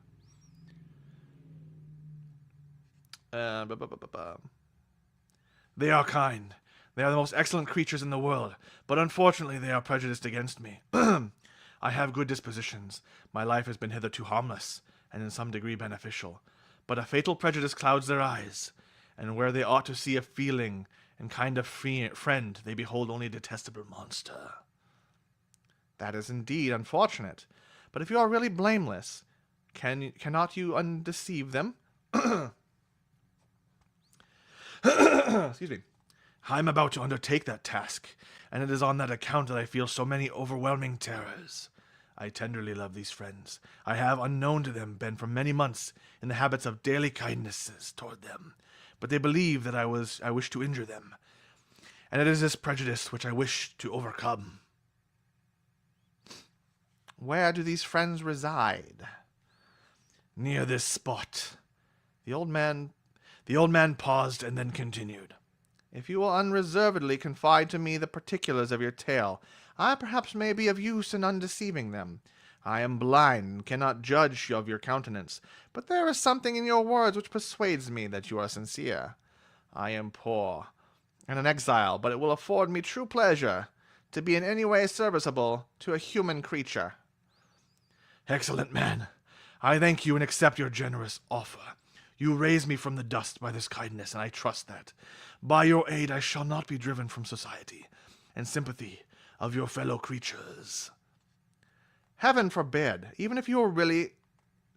S2: "They are kind. They are the most excellent creatures in the world, but unfortunately they are prejudiced against me. I have good dispositions. My life has been hitherto harmless, and in some degree beneficial. But a fatal prejudice clouds their eyes, and where they ought to see a feeling and kind of friend, they behold only a detestable monster."
S1: "That is indeed unfortunate. But if you are really blameless, cannot you undeceive them?"
S2: Excuse me. "I am about to undertake that task, and it is on that account that I feel so many overwhelming terrors. I tenderly love these friends. I have, unknown to them, been for many months in the habits of daily kindnesses toward them, but they believe that I wish to injure them, and it is this prejudice which I wish to overcome."
S1: "Where do these friends reside?"
S2: "Near this spot." The old man paused and then continued.
S1: "If you will unreservedly confide to me the particulars of your tale, I perhaps may be of use in undeceiving them. I am blind and cannot judge of your countenance, but there is something in your words which persuades me that you are sincere. I am poor and an exile, but it will afford me true pleasure to be in any way serviceable to a human creature."
S2: "Excellent man. I thank you and accept your generous offer. You raise me from the dust by this kindness, and I trust that, by your aid, I shall not be driven from society and sympathy of your fellow creatures."
S1: "Heaven forbid, even if you were really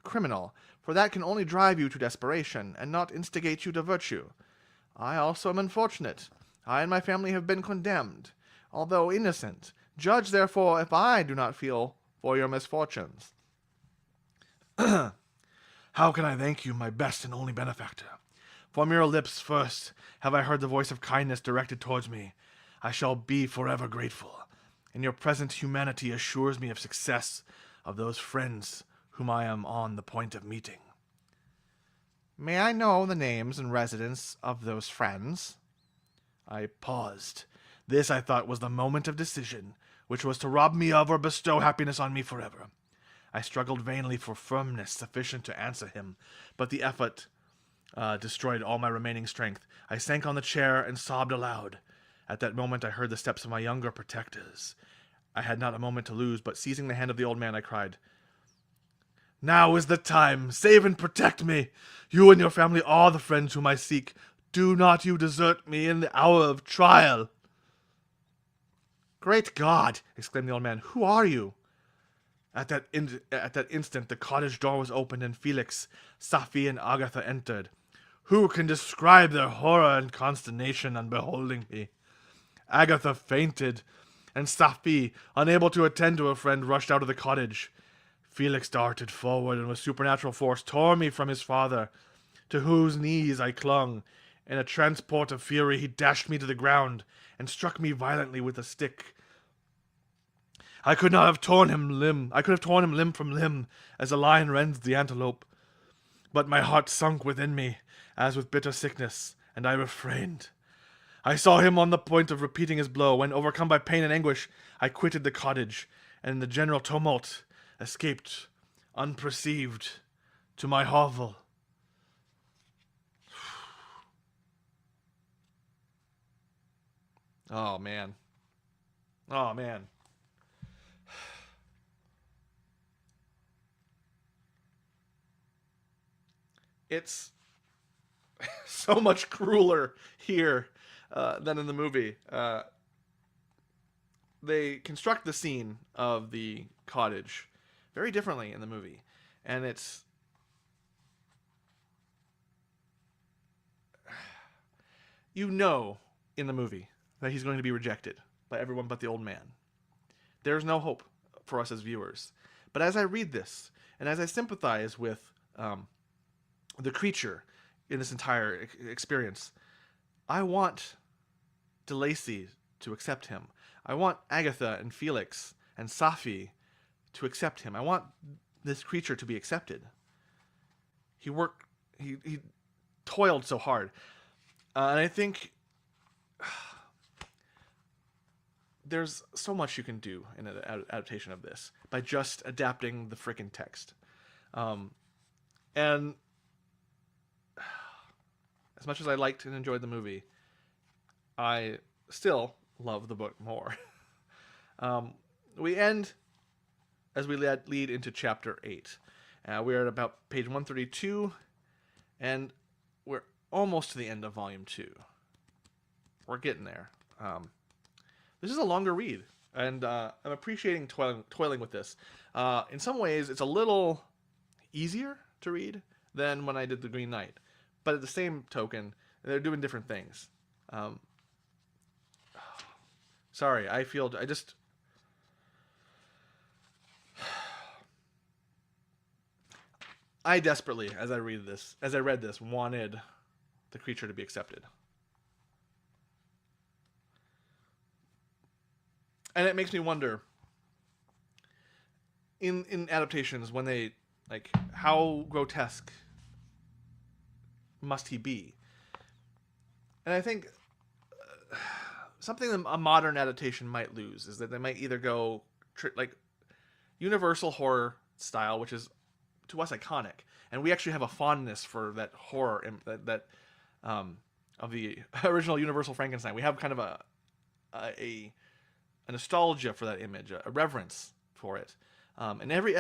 S1: criminal, for that can only drive you to desperation, and not instigate you to virtue. I also am unfortunate. I and my family have been condemned, although innocent. Judge, therefore, if I do not feel for your misfortunes. How can I thank you, my best and only benefactor? From your lips first have I heard the voice of kindness directed towards me. I shall be forever grateful, and your present humanity assures me of success of those friends whom I am on the point of meeting. May I know the names and residence of those friends? I paused. This, I thought, was the moment of decision, which was to rob me of or bestow happiness on me forever. I struggled vainly for firmness sufficient to answer him, but the effort destroyed all my remaining strength. I sank on the chair and sobbed aloud. At that moment I heard the steps of my younger protectors. I had not a moment to lose, but seizing the hand of the old man, I cried, Now is the time! Save and protect me! You and your family are the friends whom I seek. Do not you desert me in the hour of trial! Great God! Exclaimed the old man. Who are you? At that instant, the cottage door was opened, and Felix, Safie, and Agatha entered. Who can describe their horror and consternation on beholding me? Agatha fainted, and Safie, unable to attend to her friend, rushed out of the cottage. Felix darted forward, and with supernatural force tore me from his father, to whose knees I clung. In a transport of fury, he dashed me to the ground, and struck me violently with a stick. I could have torn him limb from limb, as a lion rends the antelope. But my heart sunk within me, as with bitter sickness, and I refrained. I saw him on the point of repeating his blow, when, overcome by pain and anguish, I quitted the cottage, and in the general tumult escaped, unperceived, to my hovel. Oh, man. Oh, man. It's so much crueler here than in the movie. They construct the scene of the cottage very differently in the movie. And it's... You know in the movie that he's going to be rejected by everyone but the old man. There's no hope for us as viewers. But as I read this, and as I sympathize with the creature in this entire experience, I want DeLacy to accept him. I want Agatha and Felix and Safie to accept him. I want this creature to be accepted. He toiled so hard. And I think there's so much you can do in an adaptation of this by just adapting the frickin' text. And as much as I liked and enjoyed the movie, I still love the book more. We end as we lead into chapter 8. We're at about page 132, and we're almost to the end of volume 2. We're getting there. This is a longer read, and I'm appreciating toiling with this. In some ways, it's a little easier to read than when I did The Green Knight. But at the same token, they're doing different things. Sorry, I desperately, as I read this, wanted the creature to be accepted. And it makes me wonder, in adaptations, when they, like, how grotesque must he be? And I think something a modern adaptation might lose is that they might either go like universal horror style, which is to us iconic, and we actually have a fondness for that horror that of the original Universal Frankenstein. We have kind of a nostalgia for that image, a reverence for it, and every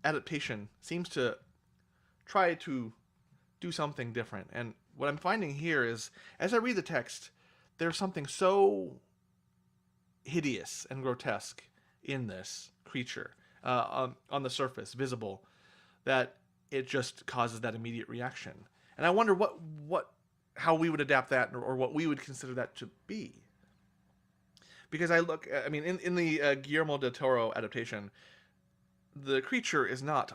S1: adaptation seems to try to do something different. And what I'm finding here is, as I read the text, there's something so hideous and grotesque in this creature, on the surface, visible, that
S2: it just causes that immediate reaction. And I wonder how we would adapt that, or what we would consider that to be. Because I mean, in the Guillermo del Toro adaptation, the creature is not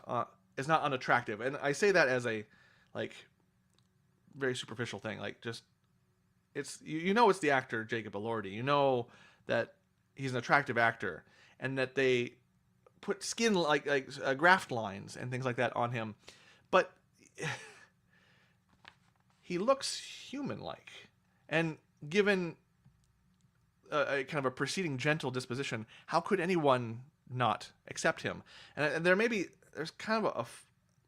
S2: unattractive, and I say that as a like very superficial thing. Like, just it's you know it's the actor Jacob Elordi. You know that he's an attractive actor, and that they put skin graft lines and things like that on him, but he looks human-like, and given a kind of a preceding gentle disposition, how could anyone not accept him? And there's kind of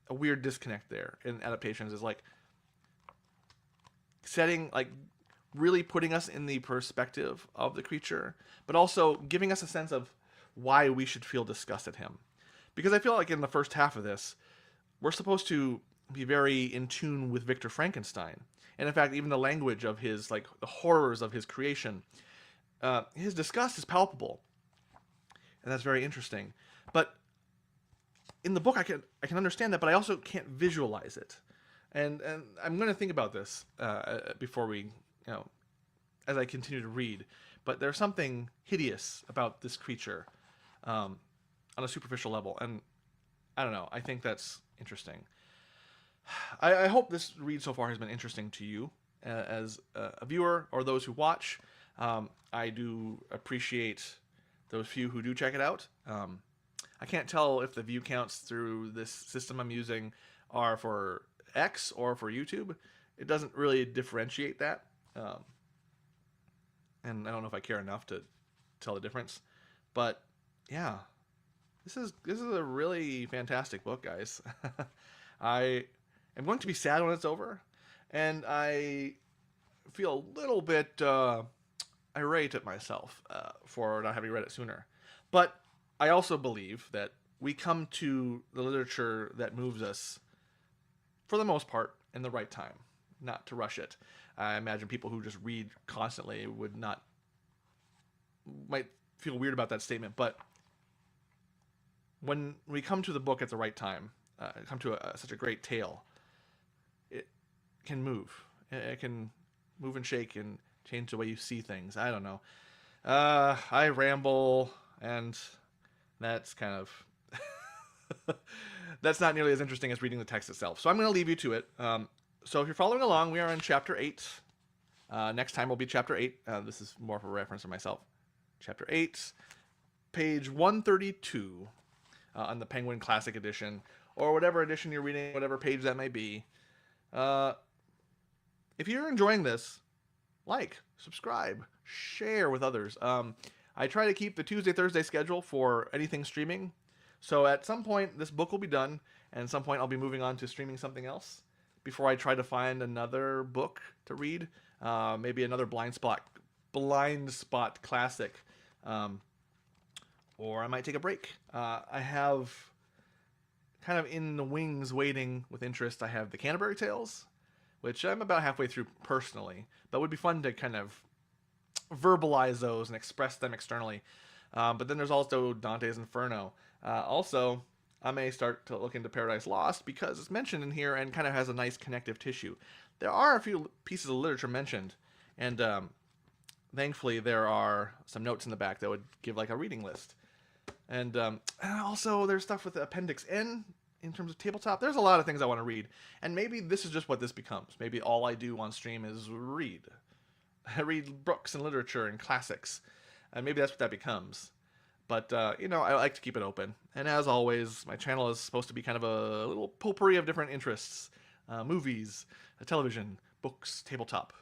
S2: a weird disconnect there in adaptations. Is like setting like really putting us in the perspective of the creature, but also giving us a sense of why we should feel disgust at him. Because I feel like in the first half of this, we're supposed to be very in tune with Victor Frankenstein. And in fact, even the language of his, like, the horrors of his creation, his disgust is palpable. And that's very interesting. But in the book, I can understand that, but I also can't visualize it. And I'm going to think about this before we, as I continue to read. But there's something hideous about this creature on a superficial level. And I don't know. I think that's interesting. I hope this read so far has been interesting to you as a viewer or those who watch. I do appreciate those few who do check it out. I can't tell if the view counts through this system I'm using are for X or for YouTube. It doesn't really differentiate that. And I don't know if I care enough to tell the difference. But yeah, this is a really fantastic book, guys. I am going to be sad when it's over, and I feel a little bit irate at myself for not having read it sooner. But I also believe that we come to the literature that moves us, for the most part, in the right time, not to rush it. I imagine people who just read constantly might feel weird about that statement, but when we come to the book at the right time, come to such a great tale, it can move. It can move and shake and change the way you see things. I don't know. I ramble, and that's kind of that's not nearly as interesting as reading the text itself. So I'm going to leave you to it. So if you're following along, we are in Chapter 8. Next time will be Chapter 8. This is more of a reference for myself. Chapter 8, page 132 on the Penguin Classic Edition, or whatever edition you're reading, whatever page that may be. If you're enjoying this, like, subscribe, share with others. I try to keep the Tuesday-Thursday schedule for anything streaming. So at some point, this book will be done, and at some point I'll be moving on to streaming something else before I try to find another book to read. Maybe another Blind Spot classic. Or I might take a break. I have kind of in the wings waiting with interest. I have the Canterbury Tales, which I'm about halfway through personally, but it would be fun to kind of verbalize those and express them externally. But then there's also Dante's Inferno. Also, I may start to look into Paradise Lost because it's mentioned in here and kind of has a nice connective tissue. There are a few pieces of literature mentioned, and thankfully there are some notes in the back that would give like a reading list. And also there's stuff with the Appendix N in terms of tabletop. There's a lot of things I want to read, and maybe this is just what this becomes. Maybe all I do on stream is read. I read books and literature and classics, and maybe that's what that becomes. But, I like to keep it open. And as always, my channel is supposed to be kind of a little potpourri of different interests. Movies, television, books, tabletop,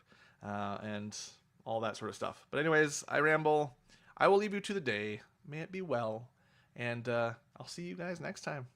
S2: and all that sort of stuff. But anyways, I ramble. I will leave you to the day. May it be well. And I'll see you guys next time.